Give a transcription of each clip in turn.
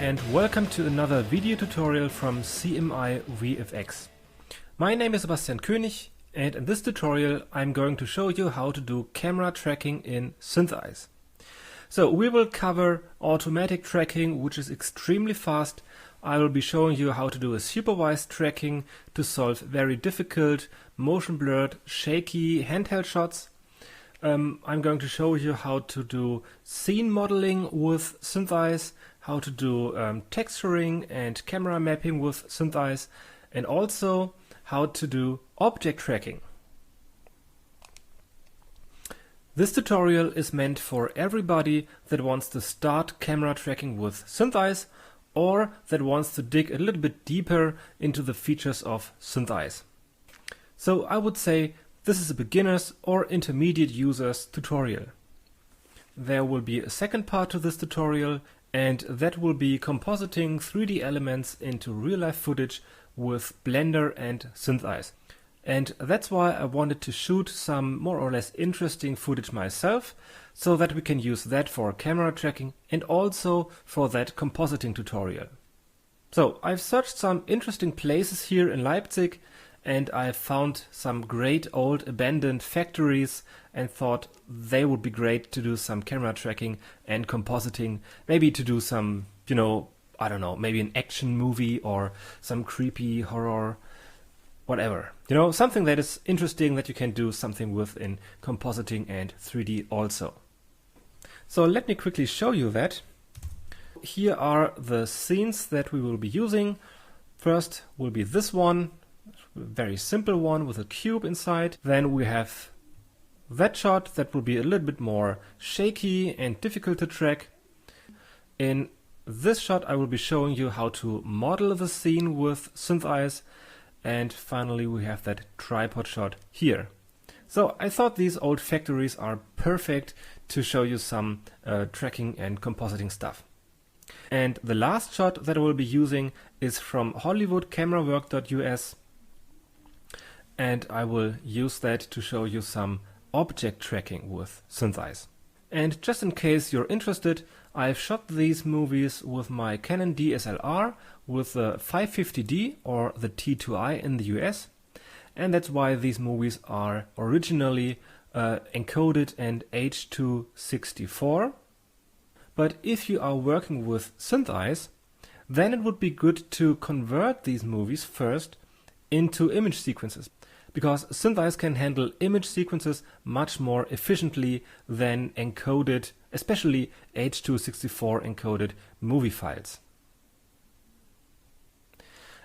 and welcome to another video tutorial from CMI VFX. My name is Sebastian König, and in this tutorial I'm going to show you how to do camera tracking in SynthEyes. So we will cover automatic tracking, which is extremely fast. I will be showing you how to do a supervised tracking to solve very difficult, motion blurred, shaky handheld shots. I'm going to show you how to do scene modeling with SynthEyes, how to do texturing and camera mapping with SynthEyes, and also how to do object tracking. This tutorial is meant for everybody that wants to start camera tracking with SynthEyes or that wants to dig a little bit deeper into the features of SynthEyes. So I would say this is a beginner's or intermediate user's tutorial. There will be a second part to this tutorial, and that will be compositing 3D elements into real-life footage with Blender and SynthEyes. And that's why I wanted to shoot some more or less interesting footage myself, so that we can use that for camera tracking and also for that compositing tutorial. So I've searched some interesting places here in Leipzig, and I found some great old abandoned factories and thought they would be great to do some camera tracking and compositing, maybe to do some, I don't know, maybe an action movie or some creepy horror, whatever. Something that is interesting that you can do something with in compositing and 3D also. So let me quickly show you that. Here are the scenes that we will be using. First will be this one. Very simple one with a cube inside. Then we have that shot that will be a little bit more shaky and difficult to track. In this shot I will be showing you how to model the scene with SynthEyes, and finally we have that tripod shot here. So I thought these old factories are perfect to show you some tracking and compositing stuff. And the last shot that I will be using is from HollywoodCameraWork.us. And I will use that to show you some object tracking with SynthEyes. And just in case you're interested, I've shot these movies with my Canon DSLR with the 550D or the T2i in the US. And that's why these movies are originally encoded in H.264. But if you are working with SynthEyes, then it would be good to convert these movies first into image sequences, because SynthEyes can handle image sequences much more efficiently than encoded, especially H.264 encoded movie files.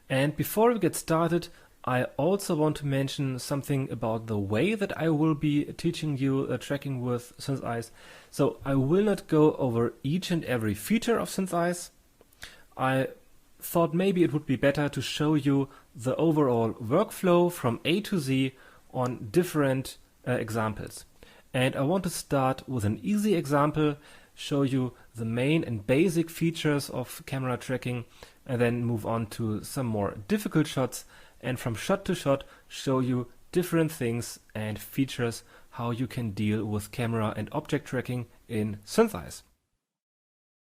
And before we get started, I also want to mention something about the way that I will be teaching you tracking with SynthEyes. So I will not go over each and every feature of SynthEyes. I thought maybe it would be better to show you the overall workflow from A to Z on different examples. And I want to start with an easy example, show you the main and basic features of camera tracking, and then move on to some more difficult shots, and from shot to shot show you different things and features how you can deal with camera and object tracking in SynthEyes.